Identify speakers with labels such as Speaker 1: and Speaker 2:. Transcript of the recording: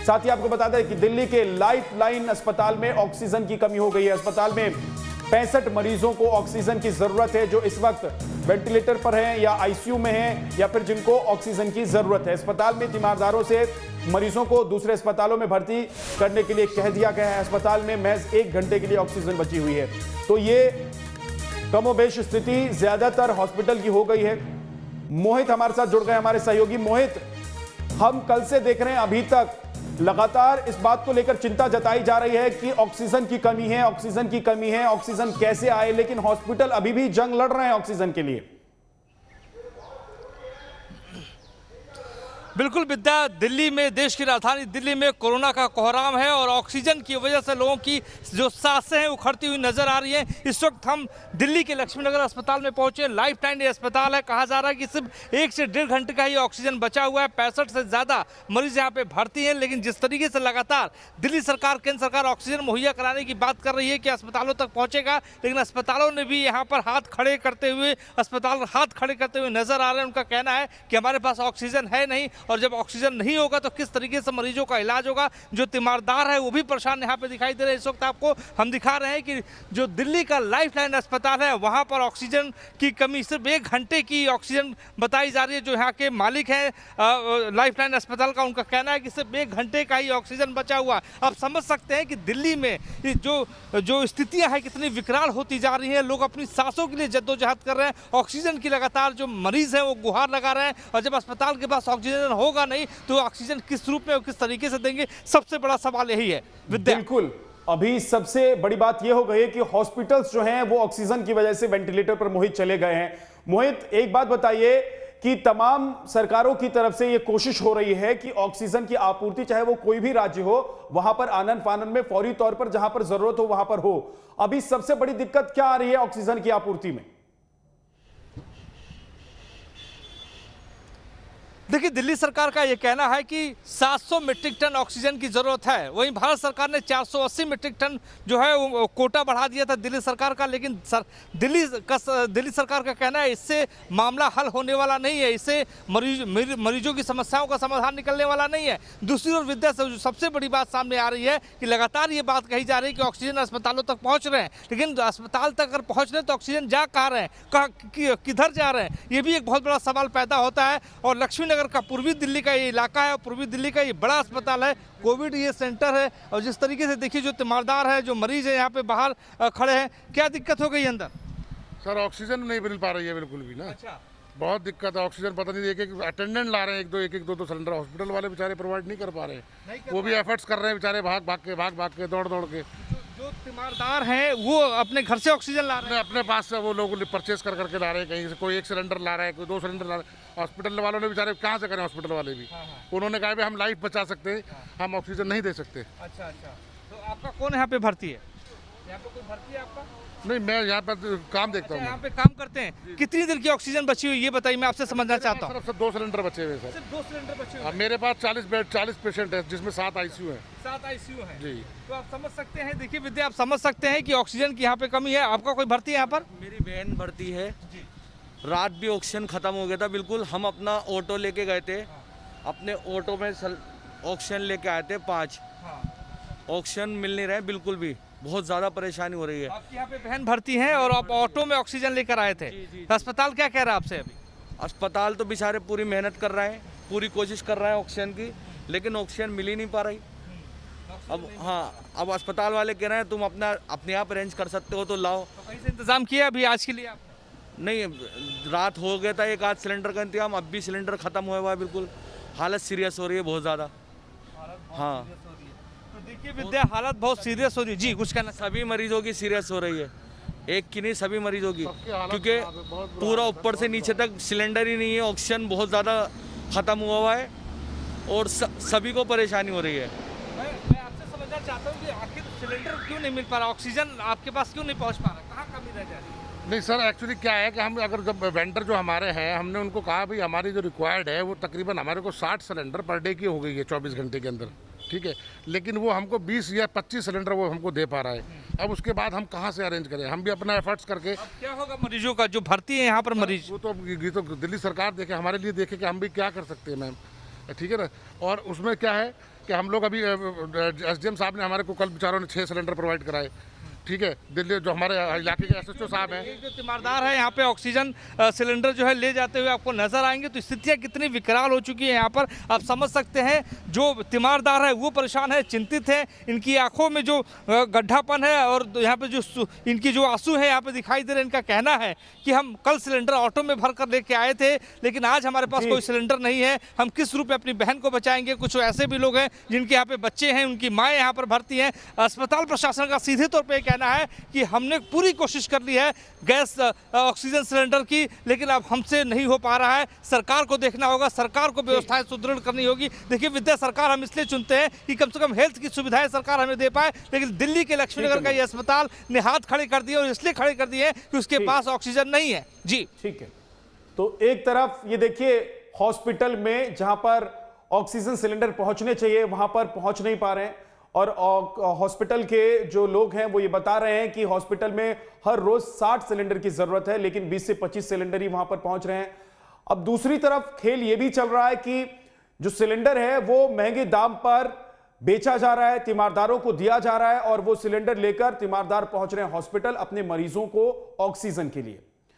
Speaker 1: साथ ही आपको बता दें कि दिल्ली के लाइफलाइन अस्पताल में ऑक्सीजन की कमी हो गई है। अस्पताल में 65 मरीजों को ऑक्सीजन की जरूरत है, जो इस वक्त वेंटिलेटर पर हैं या आईसीयू में हैं या फिर जिनको ऑक्सीजन की जरूरत है। अस्पताल में तीमारदारों से मरीजों को दूसरे अस्पतालों में भर्ती करने के लिए कह दिया गया है। अस्पताल में महज 1 घंटे के लिए ऑक्सीजन बची हुई है। तो ये कमोबेश स्थिति ज्यादातर हॉस्पिटल की हो गई है। मोहित हमारे साथ जुड़ गए, हमारे सहयोगी। मोहित, हम कल से देख रहे हैं, अभी तक लगातार इस बात को लेकर चिंता जताई जा रही है कि ऑक्सीजन की कमी है, ऑक्सीजन की कमी है, ऑक्सीजन कैसे आए, लेकिन हॉस्पिटल अभी भी जंग लड़ रहे हैं ऑक्सीजन के लिए।
Speaker 2: बिल्कुल विद्या, दिल्ली में, देश की राजधानी दिल्ली में कोरोना का कोहराम है और ऑक्सीजन की वजह से लोगों की जो सांसें हैं उखड़ती हुई नजर आ रही हैं। इस वक्त हम दिल्ली के लक्ष्मीनगर अस्पताल में पहुंचे। लाइफलाइन अस्पताल है, कहा जा रहा है कि सिर्फ 1 से 1.5 घंटे का ही ऑक्सीजन बचा हुआ है। 65 से ज़्यादा मरीज यहाँ पे भर्ती हैं, लेकिन जिस तरीके से लगातार दिल्ली सरकार, केंद्र सरकार ऑक्सीजन मुहैया कराने की बात कर रही है कि अस्पतालों तक पहुँचेगा, लेकिन अस्पतालों ने भी यहाँ पर हाथ खड़े करते हुए नजर आ रहे हैं। उनका कहना है कि हमारे पास ऑक्सीजन है नहीं, और जब ऑक्सीजन नहीं होगा तो किस तरीके से मरीजों का इलाज होगा। जो तीमारदार है वो भी परेशान यहाँ पे दिखाई दे रहे हैं। इस वक्त आपको हम दिखा रहे हैं कि जो दिल्ली का लाइफलाइन अस्पताल है वहाँ पर ऑक्सीजन की कमी, सिर्फ 1 घंटे की ऑक्सीजन बताई जा रही है। जो यहाँ के मालिक हैं लाइफलाइन अस्पताल का, उनका कहना है कि सिर्फ 1 घंटे का ही ऑक्सीजन बचा हुआ। आप समझ सकते हैं कि दिल्ली में जो स्थितियाँ हैं कितनी विकराल होती जा रही हैं। लोग अपनी सांसों के लिए जद्दोजहद कर रहे हैं। ऑक्सीजन की लगातार जो मरीज हैं वो गुहार लगा रहे हैं, और जब अस्पताल के पास ऑक्सीजन होगा नहीं तो ऑक्सीजन किस रूप में और किस तरीके से देंगे, सबसे बड़ा सवाल यही है।
Speaker 1: बिल्कुल, अभी सबसे बड़ी बात यह हो गई है कि हॉस्पिटल्स जो हैं वो ऑक्सीजन की वजह से वेंटिलेटर पर मोहित चले गए हैं। मोहित, एक बात बताइए कि तमाम सरकारों की तरफ से यह कोशिश हो रही है कि ऑक्सीजन की आपूर्ति, चाहे वो कोई भी राज्य हो, वहां पर आनन फानन में फौरी तौर पर जहां पर जरूरत हो वहां पर हो। अभी सबसे बड़ी दिक्कत क्या आ रही है ऑक्सीजन की आपूर्ति में?
Speaker 2: देखिए, दिल्ली सरकार का ये कहना है कि 700 मीट्रिक टन ऑक्सीजन की ज़रूरत है। वहीं भारत सरकार ने 480 मीट्रिक टन जो है वो कोटा बढ़ा दिया था दिल्ली सरकार का, लेकिन दिल्ली सरकार का कहना है इससे मामला हल होने वाला नहीं है, इससे मरीजों की समस्याओं का समाधान निकलने वाला नहीं है। दूसरी ओर विद्या, सबसे बड़ी बात सामने आ रही है कि लगातार ये बात कही जा रही है कि ऑक्सीजन अस्पतालों तक पहुँच रहे हैं, लेकिन अस्पताल तक अगर पहुँच रहे हैं तो ऑक्सीजन जा कहाँ रहे हैं, किधर जा रहे हैं, ये भी एक बहुत बड़ा सवाल पैदा होता है। और लक्ष्मीनगर का पूर्वी दिल्ली का ये इलाका है और पूर्वी दिल्ली का ये बड़ा अस्पताल है, कोविड ये सेंटर है, और जिस तरीके से देखिए जो तीमारदार है, जो मरीज है यहाँ पे बाहर खड़े हैं, क्या दिक्कत हो गई अंदर?
Speaker 3: सर ऑक्सीजन नहीं मिल पा रही है बिल्कुल भी ना। अच्छा। बहुत दिक्कत है, ऑक्सीजन पता नहीं, एक अटेंडेंट ला रहे हैं, एक दो सिलेंडर हॉस्पिटल वाले बेचारे प्रोवाइड नहीं कर पा रहे हैं। वो भी एफर्ट्स कर रहे हैं बेचारे, भाग के दौड़ के।
Speaker 2: जो तीमारदार हैं वो अपने घर से ऑक्सीजन ला रहे हैं,
Speaker 3: अपने पास से वो लोग परचेस करके ला रहे हैं, कहीं से कोई 1 सिलेंडर ला रहा है, कोई 2 सिलेंडर ला रहा है। हॉस्पिटल वालों ने बेचारे कहाँ से करें, हॉस्पिटल वाले भी। उन्होंने कहा भी हम लाइफ बचा सकते हैं, हम ऑक्सीजन नहीं दे सकते।
Speaker 2: अच्छा, तो आपका कौन यहाँ पे भर्ती है? यहाँ पे कोई भर्ती है आपका?
Speaker 3: नहीं, मैं यहाँ पर काम देखता हूँ।
Speaker 2: यहाँ पे काम करते हैं। कितनी देर की ऑक्सीजन बची हुई ये बताइए, मैं आपसे समझना चाहता हूँ।
Speaker 3: सिर्फ 2 सिलेंडर बचे हुए सर।
Speaker 2: सिर्फ 2 सिलेंडर बचे हुए?
Speaker 3: मेरे पास 40 पेशेंट है, जिसमें 7 आईसीयू है।
Speaker 2: 7 आईसीयू है
Speaker 3: जी।
Speaker 2: तो आप समझ सकते हैं, देखिए विद्या, आप समझ सकते हैं कि ऑक्सीजन की यहाँ पे कमी है। आपका कोई भर्ती है यहाँ पर?
Speaker 4: मेरी बहन भर्ती है। रात भी ऑक्सीजन खत्म हो गया था बिल्कुल। हम अपना ऑटो लेके गए थे, अपने ऑटो में ऑक्सीजन लेके आए थे 5। ऑक्सीजन मिल नहीं रहे बिल्कुल भी, बहुत ज़्यादा परेशानी हो रही है।
Speaker 2: आपकी यहाँ पे बहन भर्ती हैं और आप ऑटो में ऑक्सीजन लेकर आए थे। तो अस्पताल क्या कह रहा है आपसे अभी?
Speaker 4: अस्पताल तो बेचारे पूरी मेहनत कर रहे हैं, पूरी कोशिश कर रहे हैं ऑक्सीजन की, लेकिन ऑक्सीजन मिल ही नहीं पा रही। अब अस्पताल वाले कह रहे हैं तुम अपने आप अरेंज कर सकते हो तो लाओ।
Speaker 2: तो कहीं से इंतजाम किया अभी आज के लिए आपने?
Speaker 4: नहीं, रात हो गया था, 1 आध सिलेंडर का इंतजाम, अब भी सिलेंडर खत्म हुआ हुआ है बिल्कुल। हालत सीरियस हो रही है बहुत ज़्यादा। हाँ,
Speaker 2: तो देखिए विद्या, हालत बहुत सीरियस हो रही है। जी, कुछ कहना?
Speaker 4: सभी मरीजों की सीरियस हो रही है, एक की नहीं, सभी मरीजों की, क्योंकि पूरा ऊपर से नीचे तक सिलेंडर ही नहीं है। ऑक्सीजन बहुत ज़्यादा ख़त्म हुआ है और सभी को परेशानी हो रही है।
Speaker 2: मैं आपसे समझना चाहता हूँ कि आखिर सिलेंडर क्यों नहीं मिल पा रहा, ऑक्सीजन आपके पास क्यों नहीं पहुँच पा रहा, कहाँ कमी रह जा रही है?
Speaker 3: नहीं सर, एक्चुअली क्या है कि हम अगर जब वेंडर जो हमारे हैं, हमने उनको कहा भाई हमारी जो रिक्वायर्ड है वो तकरीबन हमारे को 60 सिलेंडर पर डे की हो गई है 24 घंटे के अंदर, ठीक है, लेकिन वो हमको 20 या 25 सिलेंडर वो हमको दे पा रहा है। अब उसके बाद हम कहाँ से अरेंज करें? हम भी अपना एफर्ट्स करके।
Speaker 2: अब क्या होगा मरीजों का जो भर्ती है यहाँ पर मरीज?
Speaker 3: वो तो दिल्ली सरकार देखे, हमारे लिए देखे कि हम भी क्या कर सकते हैं मैम, ठीक है ना। और उसमें क्या है कि हम लोग अभी SDM साहब ने हमारे को कल बेचारों ने 6 सिलेंडर प्रोवाइड कराए, ठीक है। दिल्ली जो हमारे इलाके के SHO साहब हैं,
Speaker 2: एक जो तीमारदार है यहाँ पे ऑक्सीजन सिलेंडर जो है ले जाते हुए आपको नजर आएंगे। तो स्थितियाँ कितनी विकराल हो चुकी है यहाँ पर आप समझ सकते हैं। जो तीमारदार है वो परेशान है, चिंतित है, इनकी आंखों में जो गड्ढापन है और यहाँ पे जो इनकी जो आंसू है यहाँ पे दिखाई दे रहे हैं। इनका कहना है कि हम कल सिलेंडर ऑटो में भर कर लेके आए थे, लेकिन आज हमारे पास कोई सिलेंडर नहीं है, हम किस रूप में अपनी बहन को बचाएंगे। कुछ ऐसे भी लोग हैं जिनके यहाँ पे बच्चे हैं, उनकी माएँ यहाँ पर भर्ती हैं। अस्पताल प्रशासन का सीधे तौर पर कहना है कि हमने पूरी कोशिश कर ली है गैस ऑक्सीजन सिलेंडर की, लेकिन अब हमसे नहीं हो पा रहा है। सरकार को देखना होगा, सरकार को व्यवस्थाएं सुदृढ़ करनी होगी। देखिए विद्या सरकार हम इसलिए चुनते हैं कि कम से कम हेल्थ की सुविधाएं सरकार हमें दे पाए, लेकिन दिल्ली के लक्ष्मीनगर का ये अस्पताल ने हाथ खड़े कर दिए और इसलिए खड़े कर दिए कि उसके पास ऑक्सीजन नहीं है। जी
Speaker 1: ठीक है, तो एक तरफ ये देखिए हॉस्पिटल में जहां पर ऑक्सीजन सिलेंडर पहुंचने चाहिए वहां पर पहुंच नहीं पा रहे हैं, और हॉस्पिटल के जो लोग हैं वो ये बता रहे हैं कि हॉस्पिटल में हर रोज 60 सिलेंडर की जरूरत है, लेकिन 20 से 25 सिलेंडर ही वहां पर पहुंच रहे हैं। अब दूसरी तरफ खेल ये भी चल रहा है कि जो सिलेंडर है वो महंगे दाम पर बेचा जा रहा है, तीमारदारों को दिया जा रहा है, और वो सिलेंडर लेकर तीमारदार पहुंच रहे हैं हॉस्पिटल अपने मरीजों को ऑक्सीजन के लिए।